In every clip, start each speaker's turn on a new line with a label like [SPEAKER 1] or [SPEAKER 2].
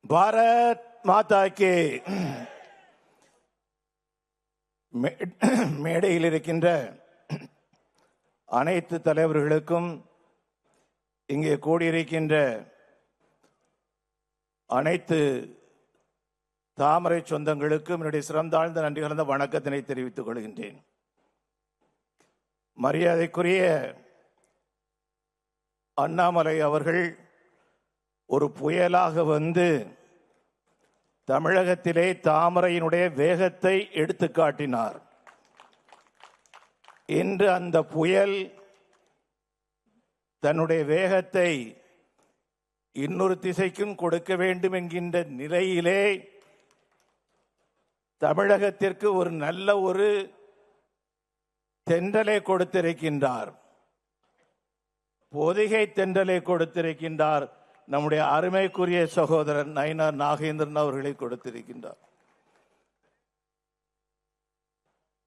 [SPEAKER 1] பாரத் மாதா K. மேடையில் இருக்கின்ற அனைத்து தலைவர்களுக்கும், இங்கே கூடியிருக்கின்ற அனைத்து தாமரை சொந்தங்களுக்கும் என்னுடைய சிறந்தாழ்ந்த நன்றி கலந்த வணக்கத்தினை தெரிவித்துக் கொள்கின்றேன். மரியாதைக்குரிய அண்ணாமலை அவர்கள் ஒரு புயலாக வந்து தமிழகத்திலே தாமரையினுடைய வேகத்தை எடுத்து காட்டினார். இன்று அந்த புயல் தன்னுடைய வேகத்தை இன்னொரு திசைக்கும் கொடுக்க வேண்டும் என்கின்ற நிலையிலே தமிழகத்திற்கு ஒரு நல்ல ஒரு தென்றலை கொடுத்திருக்கின்றார். பொதிகை தென்றலை கொடுத்திருக்கின்றார். நம்முடைய அருமைக்குரிய சகோதரர் நயினார் நாகேந்திரன் அவர்களை கொடுத்திருக்கின்றார்.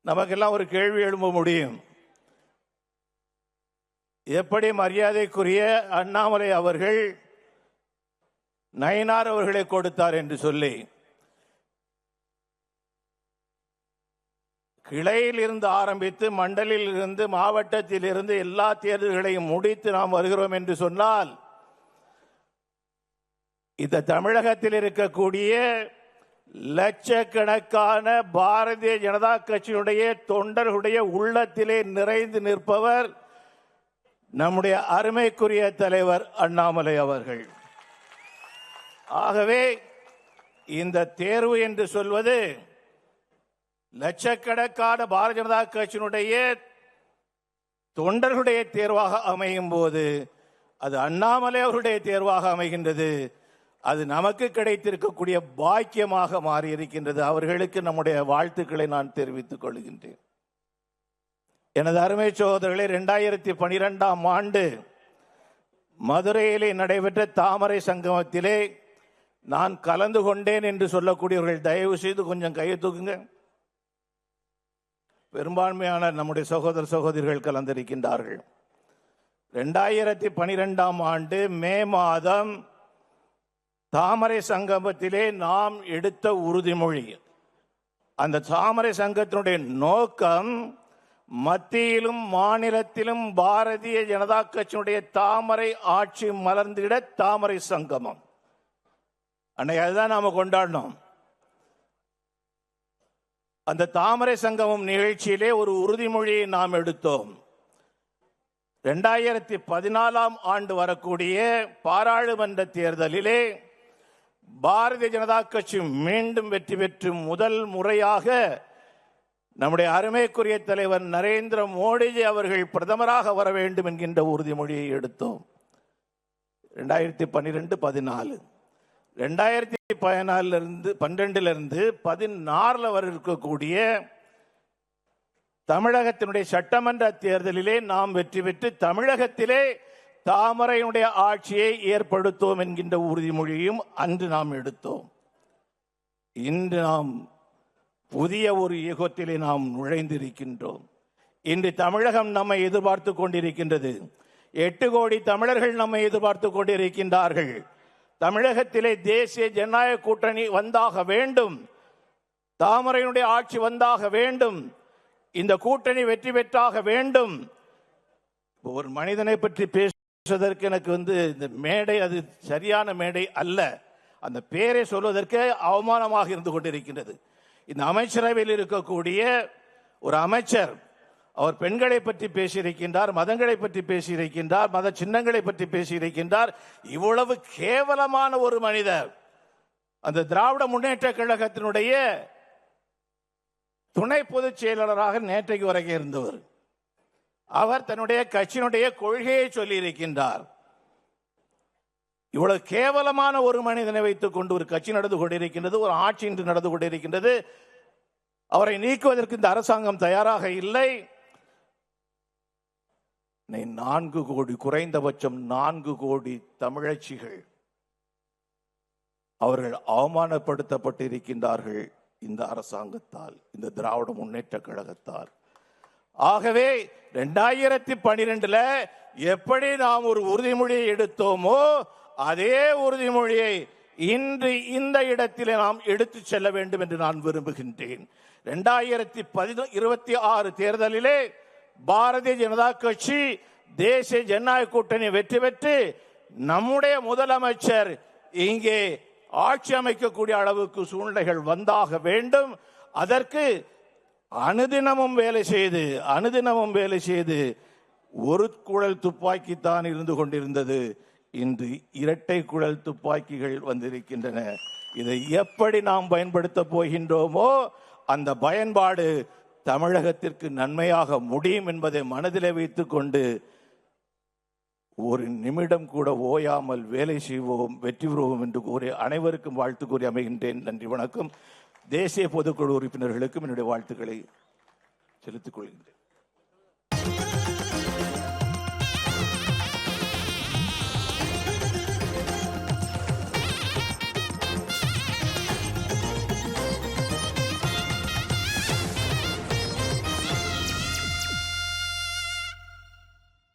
[SPEAKER 1] நமக்கெல்லாம் ஒரு கேள்வி எழும்ப முடியும், எப்படி மரியாதைக்குரிய அண்ணாமலை அவர்கள் நயினார் அவர்களை கொடுத்தார் என்று சொல்லி. கிளையில் இருந்து ஆரம்பித்து மண்டலில் இருந்து மாவட்டத்தில் இருந்து எல்லா தேர்தல்களையும் முடித்து நாம் வருகிறோம் என்று சொன்னால், இந்த தமிழகத்தில் இருக்கக்கூடிய லட்சக்கணக்கான பாரதிய ஜனதா கட்சியினுடைய தொண்டர்களுடைய உள்ளத்திலே நிறைந்து நிற்பவர் நம்முடைய அருமைக்குரிய தலைவர் அண்ணாமலை அவர்கள். ஆகவே இந்த தேர்வு என்று சொல்வது லட்சக்கணக்கான பாரதிய ஜனதா கட்சியினுடைய தொண்டர்களுடைய தேர்வாக அமையும் போது அது அண்ணாமலை அவருடைய தேர்வாக அமைகின்றது. அது நமக்கு கிடைத்திருக்கக்கூடிய பாக்கியமாக மாறி இருக்கின்றது. அவர்களுக்கு நம்முடைய வாழ்த்துக்களை நான் தெரிவித்துக் கொள்கின்றேன். எனது அருமை சகோதரர்களே, 2012ஆம் ஆண்டு மதுரையிலே நடைபெற்ற தாமரை சங்கமத்திலே நான் கலந்து கொண்டேன் என்று சொல்லக்கூடியவர்கள் தயவு செய்து கொஞ்சம் கையை தூக்குங்க. பெரும்பான்மையான நம்முடைய சகோதர சகோதரிகள் கலந்திருக்கின்றார்கள். 2012ஆம் ஆண்டு மே மாதம் தாமரை சங்கமத்திலே நாம் எடுத்த உறுதிமொழி, அந்த தாமரை சங்கத்தினுடைய நோக்கம் மத்தியிலும் மாநிலத்திலும் பாரதிய ஜனதா கட்சியினுடைய தாமரை ஆட்சி மலர்ந்திட தாமரை சங்கமம். அன்னைக்கு அதுதான் நாம கொண்டாடணும். அந்த தாமரை சங்கமம் நிகழ்ச்சியிலே ஒரு உறுதிமொழியை நாம் எடுத்தோம். 2014ஆம் ஆண்டு வரக்கூடிய பாராளுமன்ற தேர்தலிலே பாரதிய ஜனதா கட்சி மீண்டும் வெற்றி பெற்று முதல் முறையாக நம்முடைய அருமைக்குரிய தலைவர் நரேந்திர மோடிஜி அவர்கள் பிரதமராக வர வேண்டும் என்கின்ற உறுதிமொழியை எடுத்தோம். 2012-14 2012 16 வரை இருக்கக்கூடிய தமிழகத்தினுடைய சட்டமன்ற தேர்தலிலே நாம் வெற்றி பெற்று தமிழகத்திலே தாமரையினுடைய ஆட்சியை ஏற்படுத்துவோம் என்கின்ற உறுதிமொழியும் அன்று நாம் எடுத்தோம். இன்று நாம் புதிய ஒரு யுகத்திலே நாம் நுழைந்திருக்கின்றோம். இன்று தமிழகம் நம்மை எதிர்பார்த்து கொண்டிருக்கின்றது. 8 கோடி தமிழர்கள் நம்மை எதிர்பார்த்து கொண்டிருக்கின்றார்கள். தமிழகத்திலே தேசிய ஜனநாயக கூட்டணி வந்தாக வேண்டும், தாமரையினுடைய ஆட்சி வந்தாக வேண்டும், இந்த கூட்டணி வெற்றி பெற்றாக வேண்டும். ஒரு மனிதனை பற்றி பேசுவதற்கு எனக்கு இந்த மேடை அது சரியான மேடை அல்ல. அந்த பேரை சொல்வதற்கு அவமானமாக இருந்து கொண்டிருக்கின்றது. இந்த அமைச்சரவையில் இருக்கக்கூடிய ஒரு அமைச்சர், அவர் பெண்களை பற்றி பேசியிருக்கின்றார், மதங்களை பற்றி பேசியிருக்கின்றார், மத சின்னங்களை பற்றி பேசியிருக்கின்றார். இவ்வளவு கேவலமான ஒரு மனிதர் அந்த திராவிட முன்னேற்ற கழகத்தினுடைய துணை பொதுச் செயலாளராக நேற்றைக்கு வரைக்கும் இருந்தவர். அவர் தன்னுடைய கட்சியினுடைய கொள்கையை சொல்லி இருக்கின்றார். இவ்வளவு கேவலமான ஒரு மனிதனை வைத்துக் கொண்டு ஒரு கட்சி நடந்து கொண்டிருக்கின்றது, ஒரு ஆட்சி இன்று நடந்து கொண்டிருக்கின்றது. அவரை நீக்குவதற்கு இந்த அரசாங்கம் தயாராக இல்லை. 4 கோடி, குறைந்தபட்சம் 4 கோடி தமிழச்சிகள் அவர்கள் அவமானப்படுத்தப்பட்டு இருக்கின்றார்கள் இந்த அரசாங்கத்தால், இந்த திராவிட முன்னேற்ற கழகத்தால். ஆகவே 2012 எப்படி நாம் ஒரு உறுதிமொழியை எடுத்தோமோ அதே உறுதிமொழியை இன்று இந்த இடத்திலே நாம் எடுத்துச் செல்ல வேண்டும் என்று நான் விரும்புகின்றேன். 2026 தேர்தலிலே பாரதிய ஜனதா கட்சி தேசிய ஜனநாயக கூட்டணி வெற்றி பெற்று நம்முடைய முதலமைச்சர் இங்கே ஆட்சி அமைக்கக்கூடிய அளவுக்கு சூழ்நிலைகள் வந்தாக வேண்டும். அதற்கு அனுதினமும் வேலை செய்து ஒரு குழல் துப்பாக்கி தான் இருந்து கொண்டிருந்தது. இன்று இரட்டை குழல் துப்பாக்கிகள் வந்திருக்கின்றன. இதை எப்படி நாம் பயன்படுத்த போகின்றோமோ அந்த பயன்பாடு தமிழகத்திற்கு நன்மையாக முடியும் என்பதை மனதிலே வைத்துக் கொண்டு ஒரு நிமிடம் கூட ஓயாமல் வேலை செய்வோம், வெற்றி பெறுவோம் என்று கூறி அனைவருக்கும் வாழ்த்து கூறி அமைகின்றேன். நன்றி, வணக்கம். தேசிய பொதுக்குழு உறுப்பினர்களுக்கும் என்னுடைய வாழ்த்துக்களை செலுத்திக் கொள்கின்றேன்.